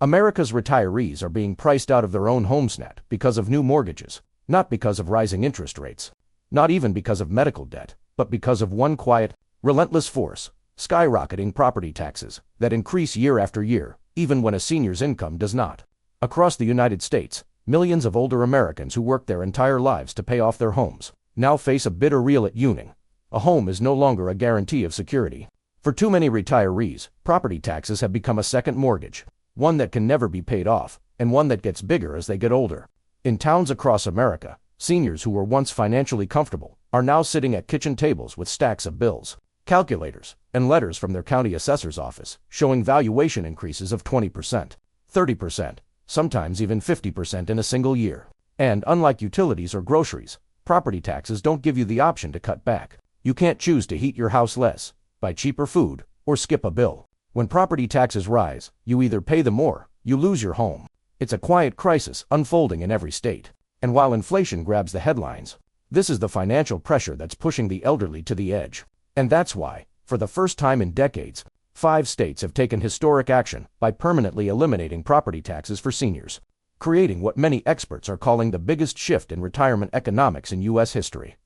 America's retirees are being priced out of their own homestead because of new mortgages, not because of rising interest rates, not even because of medical debt, but because of one quiet, relentless force: skyrocketing property taxes that increase year after year, even when a senior's income does not. Across the United States, millions of older Americans who worked their entire lives to pay off their homes now face a bitter real at Wyoming. A home is no longer a guarantee of security. For too many retirees, property taxes have become a second mortgage, one that can never be paid off, and one that gets bigger as they get older. In towns across America, seniors who were once financially comfortable are now sitting at kitchen tables with stacks of bills, calculators, and letters from their county assessor's office showing valuation increases of 20%, 30%, sometimes even 50% in a single year. And unlike utilities or groceries, property taxes don't give you the option to cut back. You can't choose to heat your house less, buy cheaper food, or skip a bill. When property taxes rise, you either pay them or you lose your home. It's a quiet crisis unfolding in every state. And while inflation grabs the headlines, this is the financial pressure that's pushing the elderly to the edge. And that's why, for the first time in decades, 5 states have taken historic action by permanently eliminating property taxes for seniors, creating what many experts are calling the biggest shift in retirement economics in U.S. history.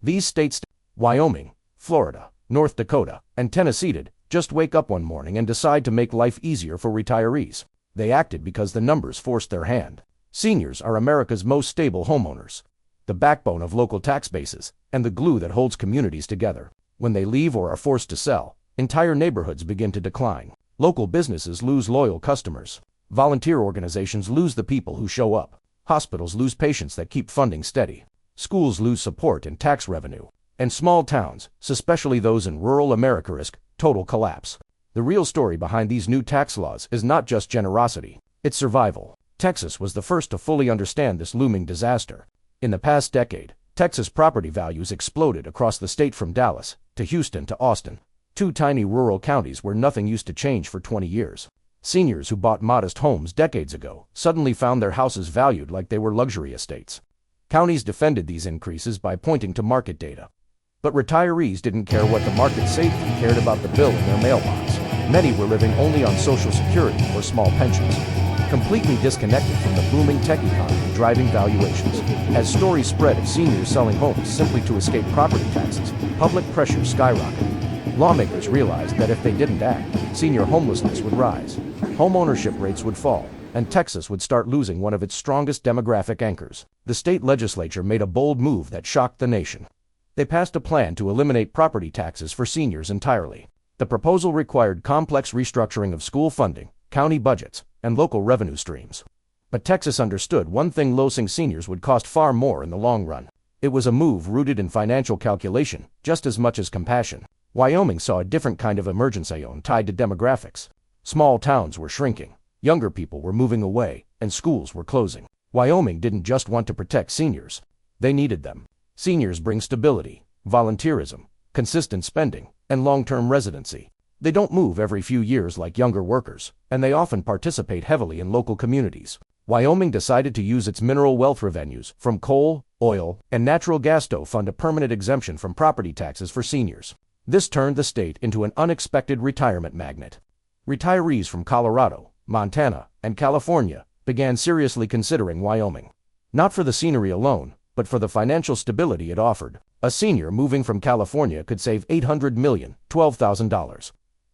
These states, Wyoming, Florida, North Dakota, and Tennessee, did just wake up one morning and decide to make life easier for retirees. They acted because the numbers forced their hand. Seniors are America's most stable homeowners, the backbone of local tax bases, and the glue that holds communities together. When they leave or are forced to sell, entire neighborhoods begin to decline. Local businesses lose loyal customers. Volunteer organizations lose the people who show up. Hospitals lose patients that keep funding steady. Schools lose support and tax revenue. And small towns, especially those in rural America, risk total collapse. The real story behind these new tax laws is not just generosity, it's survival. Texas was the first to fully understand this looming disaster. In the past decade, Texas property values exploded across the state from Dallas to Houston to Austin, 2 tiny rural counties where nothing used to change for 20 years. Seniors who bought modest homes decades ago suddenly found their houses valued like they were luxury estates. Counties defended these increases by pointing to market data. But retirees didn't care what the market said, they cared about the bill in their mailbox. Many were living only on Social Security or small pensions, completely disconnected from the booming tech economy driving valuations. As stories spread of seniors selling homes simply to escape property taxes, public pressure skyrocketed. Lawmakers realized that if they didn't act, senior homelessness would rise, home ownership rates would fall, and Texas would start losing one of its strongest demographic anchors. The state legislature made a bold move that shocked the nation. They passed a plan to eliminate property taxes for seniors entirely. The proposal required complex restructuring of school funding, county budgets, and local revenue streams. But Texas understood one thing: losing seniors would cost far more in the long run. It was a move rooted in financial calculation, just as much as compassion. Wyoming saw a different kind of emergency tied to demographics. Small towns were shrinking, younger people were moving away, and schools were closing. Wyoming didn't just want to protect seniors. They needed them. Seniors bring stability, volunteerism, consistent spending, and long-term residency. They don't move every few years like younger workers, and they often participate heavily in local communities. Wyoming decided to use its mineral wealth revenues from coal, oil, and natural gas to fund a permanent exemption from property taxes for seniors. This turned the state into an unexpected retirement magnet. Retirees from Colorado, Montana, and California began seriously considering Wyoming. Not for the scenery alone, but for the financial stability it offered. A senior moving from California could save $800 million, $12,000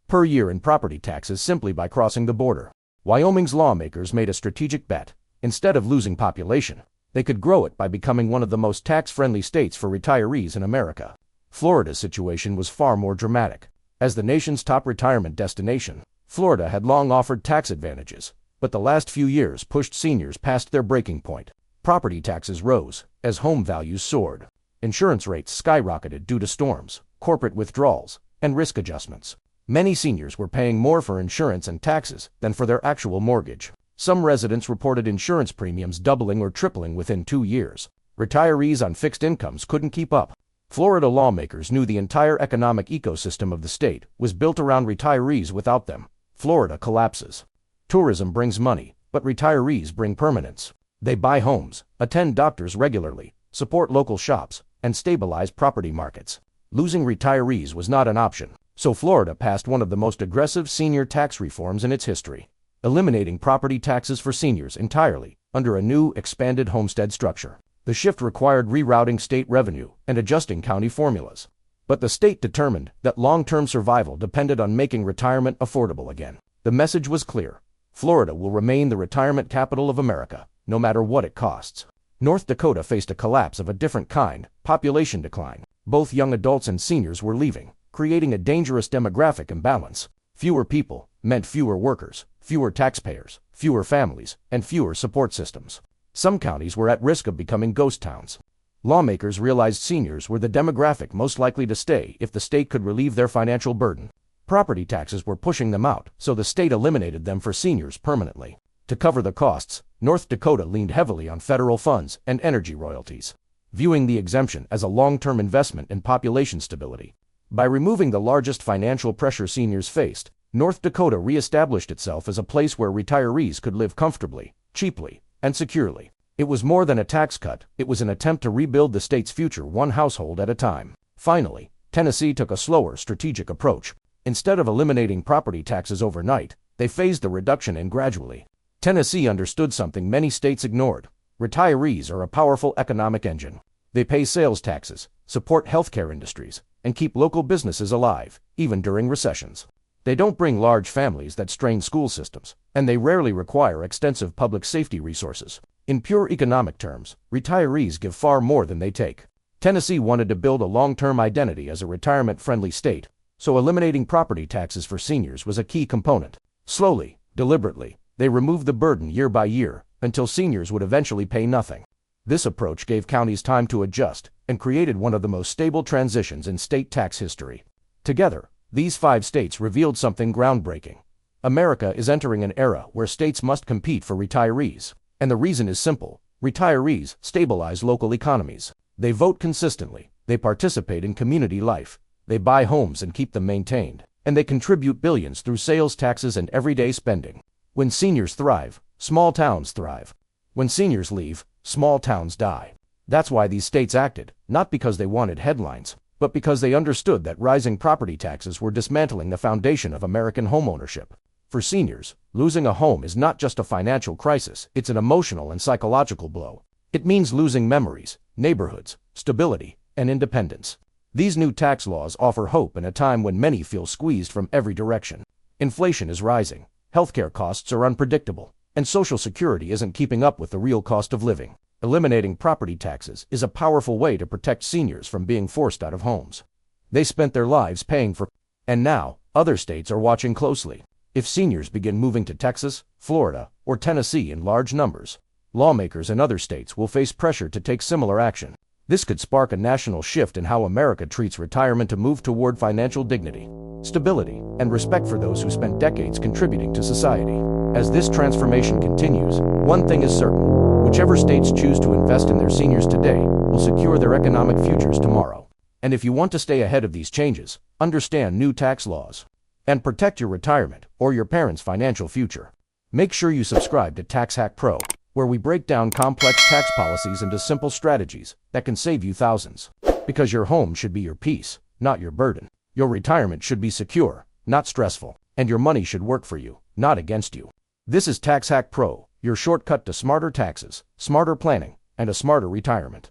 per year in property taxes simply by crossing the border. Wyoming's lawmakers made a strategic bet. Instead of losing population, they could grow it by becoming one of the most tax-friendly states for retirees in America. Florida's situation was far more dramatic. As the nation's top retirement destination, Florida had long offered tax advantages, but the last few years pushed seniors past their breaking point. Property taxes rose as home values soared. Insurance rates skyrocketed due to storms, corporate withdrawals, and risk adjustments. Many seniors were paying more for insurance and taxes than for their actual mortgage. Some residents reported insurance premiums doubling or tripling within 2 years. Retirees on fixed incomes couldn't keep up. Florida lawmakers knew the entire economic ecosystem of the state was built around retirees. Without them, Florida collapses. Tourism brings money, but retirees bring permanence. They buy homes, attend doctors regularly, support local shops, and stabilize property markets. Losing retirees was not an option, so Florida passed one of the most aggressive senior tax reforms in its history. eliminating property taxes for seniors entirely under a new, expanded homestead structure. The shift required rerouting state revenue and adjusting county formulas. But the state determined that long-term survival depended on making retirement affordable again. The message was clear. Florida will remain the retirement capital of America, no matter what it costs. North Dakota faced a collapse of a different kind, population decline. Both young adults and seniors were leaving, creating a dangerous demographic imbalance. Fewer people meant fewer workers, fewer taxpayers, fewer families, and fewer support systems. Some counties were at risk of becoming ghost towns. Lawmakers realized seniors were the demographic most likely to stay if the state could relieve their financial burden. Property taxes were pushing them out, so the state eliminated them for seniors permanently. To cover the costs, North Dakota leaned heavily on federal funds and energy royalties, viewing the exemption as a long-term investment in population stability. By removing the largest financial pressure seniors faced, North Dakota re-established itself as a place where retirees could live comfortably, cheaply, and securely. It was more than a tax cut, it was an attempt to rebuild the state's future one household at a time. Finally, Tennessee took a slower, strategic approach. Instead of eliminating property taxes overnight, they phased the reduction in gradually. Tennessee understood something many states ignored. Retirees are a powerful economic engine. They pay sales taxes, support healthcare industries, and keep local businesses alive, even during recessions. They don't bring large families that strain school systems, and they rarely require extensive public safety resources. In pure economic terms, retirees give far more than they take. Tennessee wanted to build a long-term identity as a retirement-friendly state, so eliminating property taxes for seniors was a key component. Slowly, deliberately, they removed the burden year by year, until seniors would eventually pay nothing. This approach gave counties time to adjust, and created one of the most stable transitions in state tax history. Together, these 5 states revealed something groundbreaking. America is entering an era where states must compete for retirees. And the reason is simple. Retirees stabilize local economies. They vote consistently, they participate in community life, they buy homes and keep them maintained, and they contribute billions through sales taxes and everyday spending. When seniors thrive, small towns thrive. When seniors leave, small towns die. That's why these states acted, not because they wanted headlines, but because they understood that rising property taxes were dismantling the foundation of American homeownership. For seniors, losing a home is not just a financial crisis, it's an emotional and psychological blow. It means losing memories, neighborhoods, stability, and independence. These new tax laws offer hope in a time when many feel squeezed from every direction. Inflation is rising, healthcare costs are unpredictable, and Social Security isn't keeping up with the real cost of living. Eliminating property taxes is a powerful way to protect seniors from being forced out of homes they spent their lives paying for. And now, other states are watching closely. If seniors begin moving to Texas, Florida, or Tennessee in large numbers, lawmakers in other states will face pressure to take similar action. This could spark a national shift in how America treats retirement, to move toward financial dignity, stability, and respect for those who spent decades contributing to society. As this transformation continues, one thing is certain. Whichever states choose to invest in their seniors today will secure their economic futures tomorrow. And if you want to stay ahead of these changes, understand new tax laws, and protect your retirement or your parents' financial future, make sure you subscribe to TaxHack Pro, where we break down complex tax policies into simple strategies that can save you thousands. Because your home should be your peace, not your burden. Your retirement should be secure, not stressful. And your money should work for you, not against you. This is TaxHack Pro, your shortcut to smarter taxes, smarter planning, and a smarter retirement.